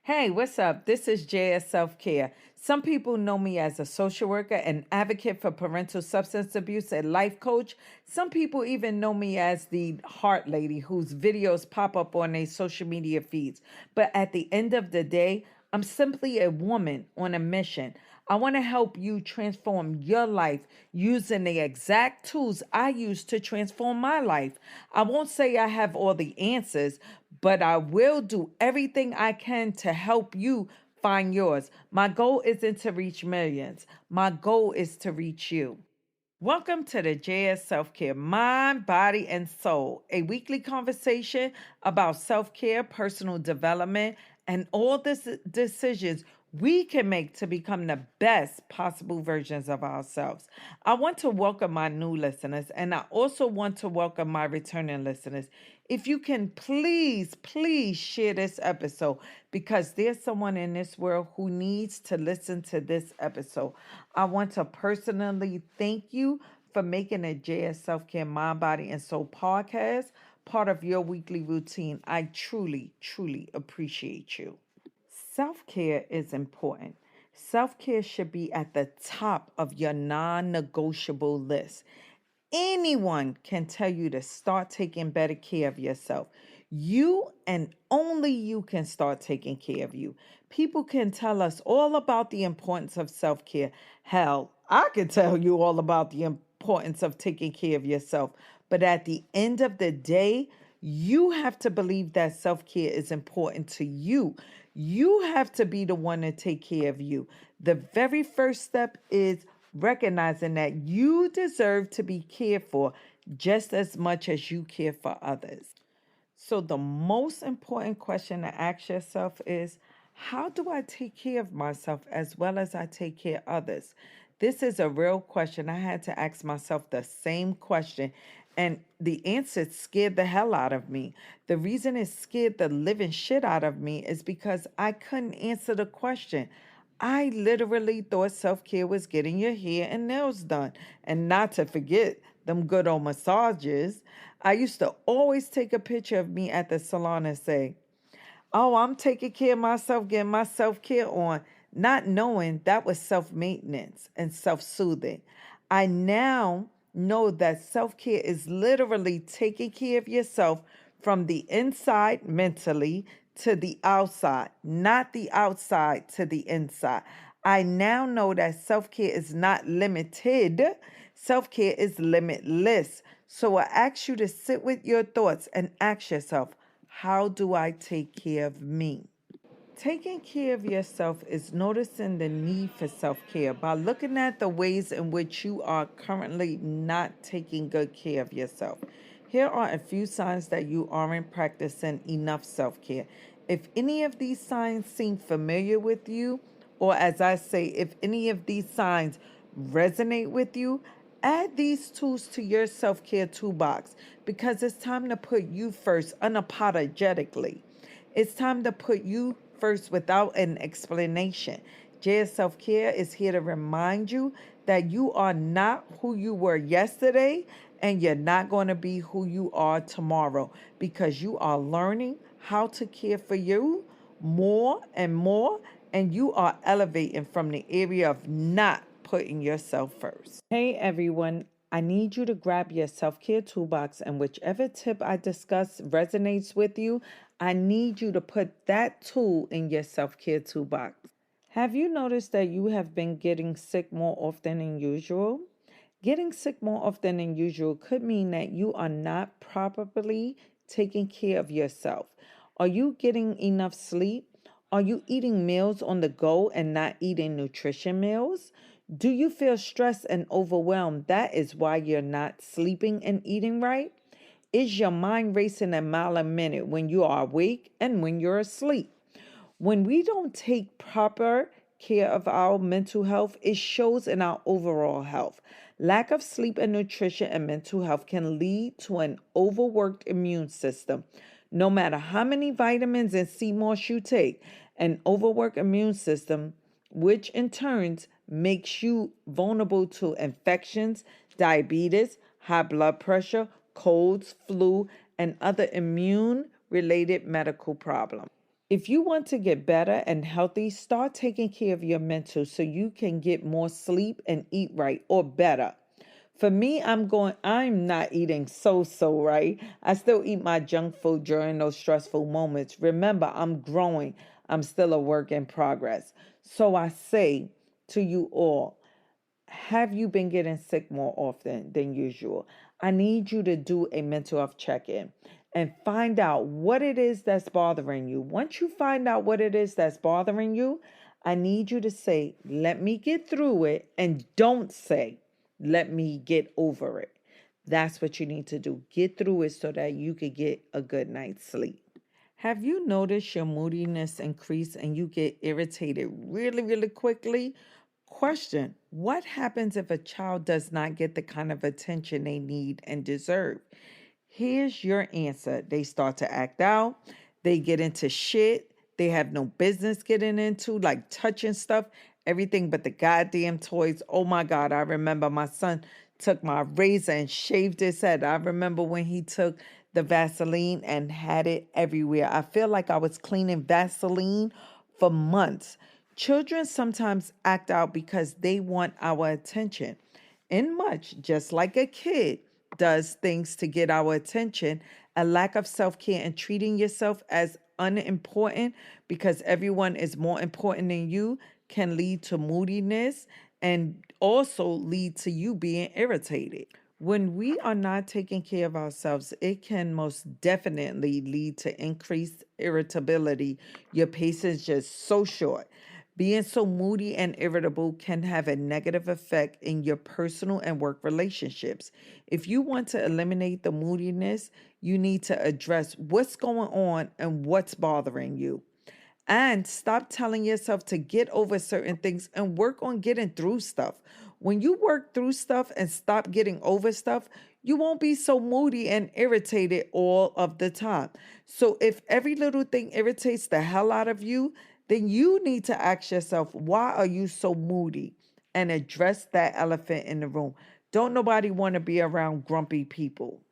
Hey, what's up? This is JS Self Care. Some people know me as a social worker, an advocate for parental substance abuse, a life coach. Some people even know me as the heart lady whose videos pop up on their social media feeds. But at the end of the day, I'm simply a woman on a mission. I want to help you transform your life using the exact tools I use to transform my life. I won't say I have all the answers, but I will do everything I can to help you find yours. My goal isn't to reach millions, my goal is to reach you. Welcome to the JS Self Care Mind, Body, and Soul, a weekly conversation about self care, personal development, and all the decisions we can make to become the best possible versions of ourselves. I want to welcome my new listeners, and I also want to welcome my returning listeners. If you can please share this episode because there's someone in this world who needs to listen to this episode. I want to personally thank you for making a JS Self Care Mind, Body, and Soul podcast part of your weekly routine. I truly appreciate you. Self care is important. Self care should be at the top of your non negotiable list. Anyone can tell you to start taking better care of yourself. You and only you can start taking care of you. People can tell us all about the importance of self care. Hell, I can tell you all about the importance of taking care of yourself. But at the end of the day, you have to believe that self care is important to you. You have to be the one to take care of you. The very first step is recognizing that you deserve to be cared for just as much as you care for others. So, the most important question to ask yourself is, how do I take care of myself as well as I take care of others? This is a real question. I had to ask myself the same question, and the answer scared the hell out of me. The reason it scared the living shit out of me is because I couldn't answer the question. I literally thought self care was getting your hair and nails done, and not to forget them good old massages. I used to always take a picture of me at the salon and say, "Oh, I'm taking care of myself, getting my self care on," not knowing that was self maintenance and self soothing. I now know that self care is literally taking care of yourself from the inside mentally to the outside, not the outside to the inside. I now know that self care is not limited, self care is limitless. So I ask you to sit with your thoughts and ask yourself, how do I take care of me? Taking care of yourself is noticing the need for self care by looking at the ways in which you are currently not taking good care of yourself. Here are a few signs that you aren't practicing enough self care. If any of these signs seem familiar with you, or as I say, if any of these signs resonate with you, add these tools to your self care toolbox because it's time to put you first unapologetically. It's time to put you first without an explanation. JS Self Care is here to remind you that you are not who you were yesterday and you're not going to be who you are tomorrow because you are learning how to care for you more and more, and you are elevating from the area of not putting yourself first. Hey everyone, I need you to grab your self care toolbox, and whichever tip I discuss resonates with you, I need you to put that tool in your self care toolbox. Have you noticed that you have been getting sick more often than usual? Getting sick more often than usual could mean that you are not properly taking care of yourself. Are you getting enough sleep? Are you eating meals on the go and not eating nutrition meals? Do you feel stressed and overwhelmed? That is why you're not sleeping and eating right. Is your mind racing a mile a minute when you are awake and when you're asleep? When we don't take proper care of our mental health, it shows in our overall health. Lack of sleep and nutrition and mental health can lead to an overworked immune system. No matter how many vitamins and sea moss you take, an overworked immune system, which in turns makes you vulnerable to infections, diabetes, high blood pressure, colds, flu, and other immune related medical problems. If you want to get better and healthy, start taking care of your mental so you can get more sleep and eat right or better. For me, I'm not eating so right. I still eat my junk food during those stressful moments. Remember, I'm growing. I'm still a work in progress. So I say to you all, have you been getting sick more often than usual? I need you to do a mental health check in and find out what it is that's bothering you. Once you find out what it is that's bothering you, I need you to say, let me get through it, and don't say, let me get over it. That's what you need to do. Get through it so that you could get a good night's sleep. Have you noticed your moodiness increase and you get irritated really quickly? Question: what happens if a child does not get the kind of attention they need and deserve? Here's your answer. They start to act out, they get into shit they have no business getting into, like touching stuff, everything but the goddamn toys. Oh my God, I remember my son took my razor and shaved his head. I remember when he took the Vaseline and had it everywhere. I feel like I was cleaning Vaseline for months. Children sometimes act out because they want our attention. In much, just like a kid does things to get our attention, a lack of self care and treating yourself as unimportant because everyone is more important than you can lead to moodiness and also lead to you being irritated. When we are not taking care of ourselves, it can most definitely lead to increased irritability. Your patience is just so short. Being so moody and irritable can have a negative effect in your personal and work relationships. If you want to eliminate the moodiness, you need to address what's going on and what's bothering you. And stop telling yourself to get over certain things and work on getting through stuff. When you work through stuff and stop getting over stuff, you won't be so moody and irritated all of the time. So if every little thing irritates the hell out of you, then you need to ask yourself, why are you so moody? And address that elephant in the room. Don't nobody want to be around grumpy people.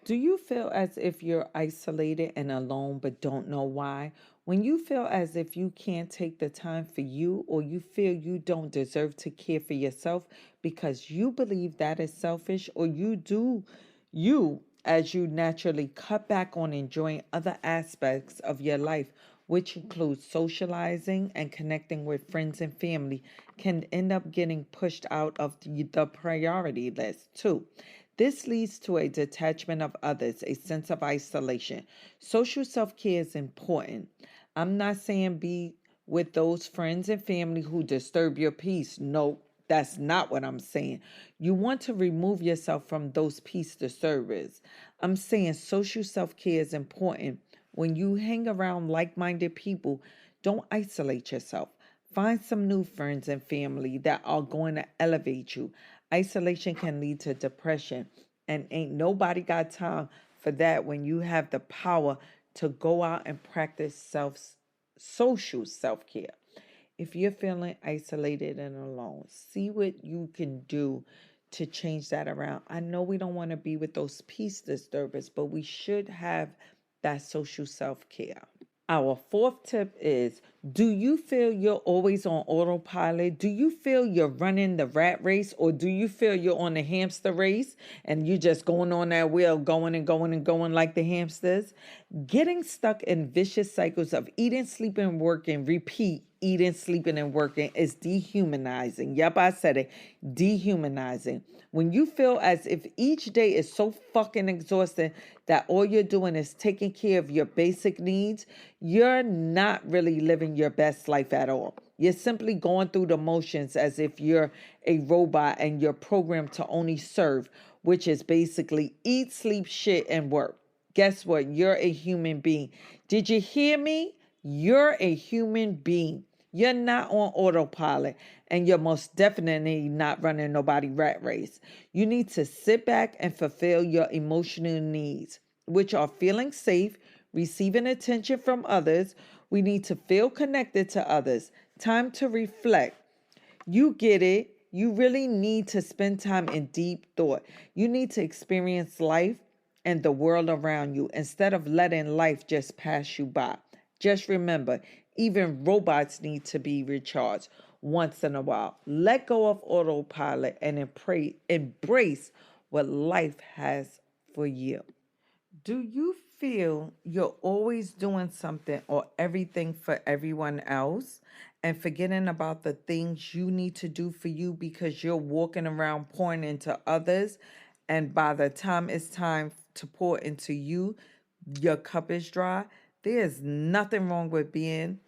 Do you feel as if you're isolated and alone but don't know why? When you feel as if you can't take the time for you, or you feel you don't deserve to care for yourself because you believe that is selfish, or you do you as you naturally cut back on enjoying other aspects of your life, which includes socializing and connecting with friends and family, can end up getting pushed out of the priority list too. This leads to a detachment of others, a sense of isolation. Social self care is important. I'm not saying be with those friends and family who disturb your peace. No, that's not what I'm saying. You want to remove yourself from those peace disturbers. I'm saying social self care is important. When you hang around like minded people, don't isolate yourself. Find some new friends and family that are going to elevate you. Isolation can lead to depression, and ain't nobody got time for that when you have the power to go out and practice social self-care. If you're feeling isolated and alone, see what you can do to change that around. I know we don't want to be with those peace disturbers, but we should have that social self-care. Our fourth tip is, do you feel you're always on autopilot? Do you feel you're running the rat race, or do you feel you're on the hamster race and you're just going on that wheel, going and going and going like the hamsters? Getting stuck in vicious cycles of eating, sleeping, working, repeat, eating, sleeping, and working is dehumanizing. Yep, I said it. Dehumanizing. When you feel as if each day is so fucking exhausting that all you're doing is taking care of your basic needs, you're not really living your best life at all. You're simply going through the motions as if you're a robot and you're programmed to only serve, which is basically eat, sleep, shit, and work. Guess what? You're a human being. Did you hear me? You're a human being. You're not on autopilot, and you're most definitely not running nobody rat race. You need to sit back and fulfill your emotional needs, which are feeling safe, receiving attention from others. We need to feel connected to others. Time to reflect. You get it. You really need to spend time in deep thought. You need to experience life and the world around you instead of letting life just pass you by. Just remember, even robots need to be recharged once in a while. Let go of autopilot and embrace what life has for you. Do you feel you're always doing something or everything for everyone else and forgetting about the things you need to do for you because you're walking around pouring into others? And by the time it's time to pour into you, your cup is dry. There's nothing wrong with being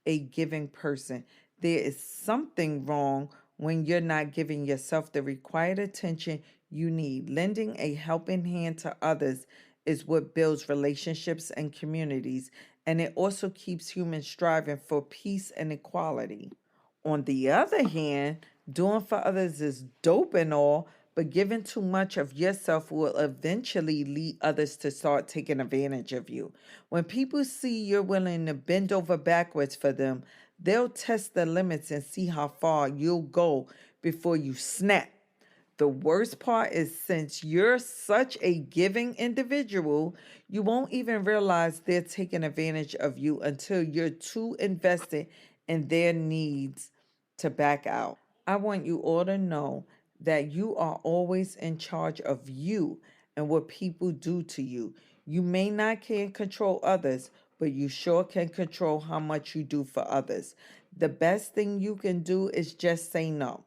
a giving person. There is something wrong when you're not giving yourself the required attention you need. Lending a helping hand to others is what builds relationships and communities, and it also keeps humans striving for peace and equality. On the other hand, doing for others is dope and all, but giving too much of yourself will eventually lead others to start taking advantage of you. When people see you're willing to bend over backwards for them, they'll test the limits and see how far you'll go before you snap. The worst part is since you're such a giving individual, you won't even realize they're taking advantage of you until you're too invested in their needs to back out. I want you all to know that you are always in charge of you and what people do to you. You may not can control others, but you sure can control how much you do for others. The best thing you can do is just say no.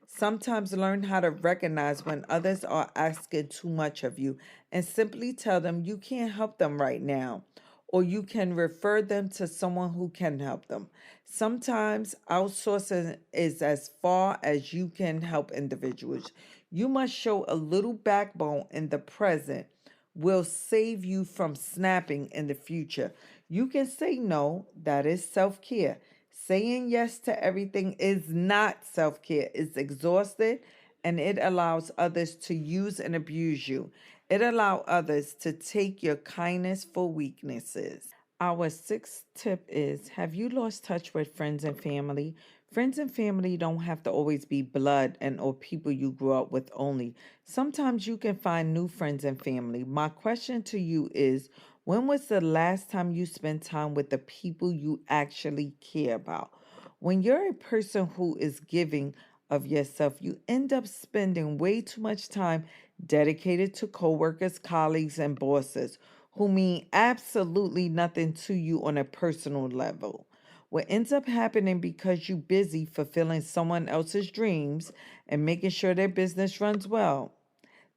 Sometimes learn how to recognize when others are asking too much of you and simply tell them you can't help them right now, or you can refer them to someone who can help them. Sometimes outsourcing is as far as you can help individuals. You must show a little backbone in the present will save you from snapping in the future. You can say no, that is self care. Saying yes to everything is not self care, it's exhausted and it allows others to use and abuse you. It allows others to take your kindness for weaknesses. Our sixth tip is, have you lost touch with friends and family? Friends and family don't have to always be blood and or people you grew up with only. Sometimes you can find new friends and family. My question to you is, when was the last time you spent time with the people you actually care about? When you're a person who is giving of yourself, you end up spending way too much time dedicated to coworkers, colleagues, and bosses who mean absolutely nothing to you on a personal level. What ends up happening because you're busy fulfilling someone else's dreams and making sure their business runs well.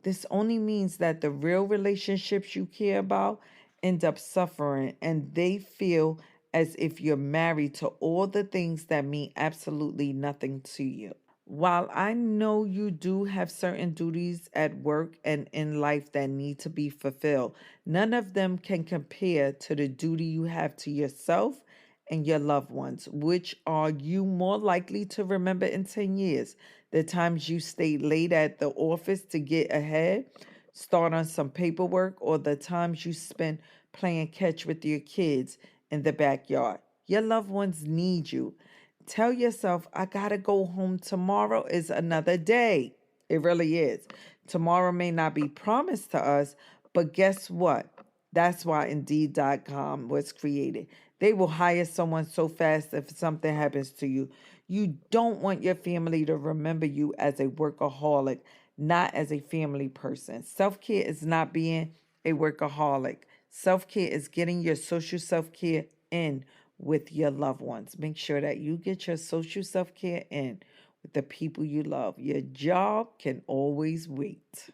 This only means that the real relationships you care about end up suffering and they feel as if you're married to all the things that mean absolutely nothing to you. While I know you do have certain duties at work and in life that need to be fulfilled, none of them can compare to the duty you have to yourself and your loved ones. Which are you more likely to remember in 10 years? The times you stayed late at the office to get ahead, start on some paperwork, or the times you spent playing catch with your kids in the backyard? Your loved ones need you. Tell yourself, I gotta go home. Tomorrow is another day. It really is. Tomorrow may not be promised to us, but guess what? That's why Indeed.com was created. They will hire someone so fast if something happens to you. You don't want your family to remember you as a workaholic, not as a family person. Self care is not being a workaholic. Self care is getting your social self care in with your loved ones. Make sure that you get your social self care in with the people you love. Your job can always wait.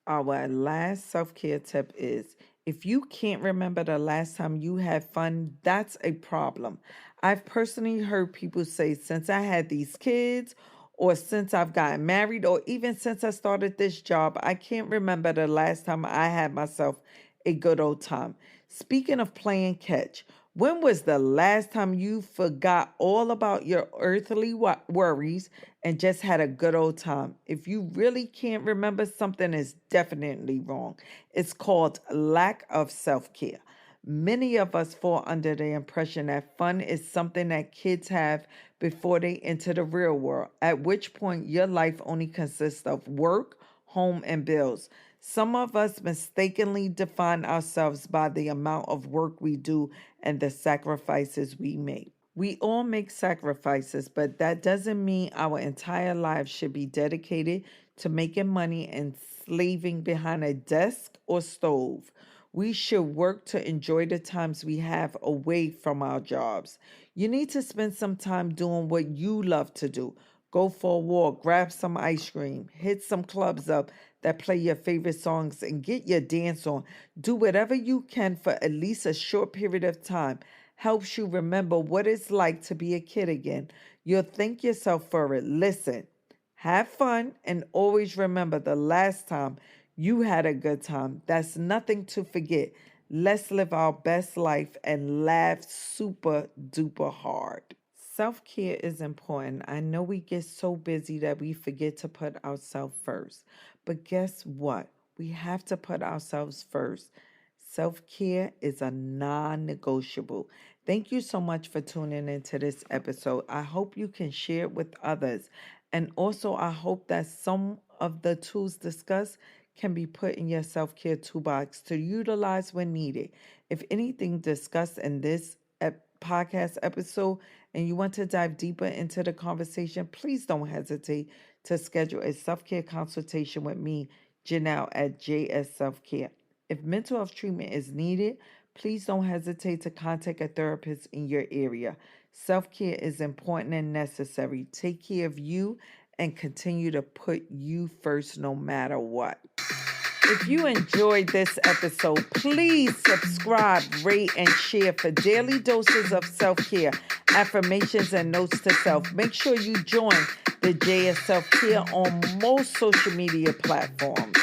Our last self care tip is, if you can't remember the last time you had fun, that's a problem. I've personally heard people say, since I had these kids, or since I've gotten married, or even since I started this job, I can't remember the last time I had myself a good old time. Speaking of playing catch, when was the last time you forgot all about your earthly worries and just had a good old time? If you really can't remember, something is definitely wrong. It's called lack of self care. Many of us fall under the impression that fun is something that kids have before they enter the real world, at which point your life only consists of work, home, and bills. Some of us mistakenly define ourselves by the amount of work we do and the sacrifices we make. We all make sacrifices, but that doesn't mean our entire lives should be dedicated to making money and slaving behind a desk or stove. We should work to enjoy the times we have away from our jobs. You need to spend some time doing what you love to do. Go for a walk, grab some ice cream, hit some clubs up that play your favorite songs, and get your dance on. Do whatever you can for at least a short period of time. Helps you remember what it's like to be a kid again. You'll thank yourself for it. Listen, have fun and always remember the last time you had a good time. That's nothing to forget. Let's live our best life and laugh super duper hard. Self care is important. I know we get so busy that we forget to put ourselves first. But guess what? We have to put ourselves first. Self care is a non negotiable. Thank you so much for tuning into this episode. I hope you can share it with others. And also, I hope that some of the tools discussed can be put in your self care toolbox to utilize when needed. If anything discussed in this podcast episode and you want to dive deeper into the conversation, please don't hesitate to schedule a self care consultation with me, Janelle, at JS Self Care. If mental health treatment is needed, please don't hesitate to contact a therapist in your area. Self care is important and necessary. Take care of you and continue to put you first no matter what. If you enjoyed this episode, please subscribe, rate, and share for daily doses of self-care, affirmations, and notes to self. Make sure you join the JS Self Care on most social media platforms.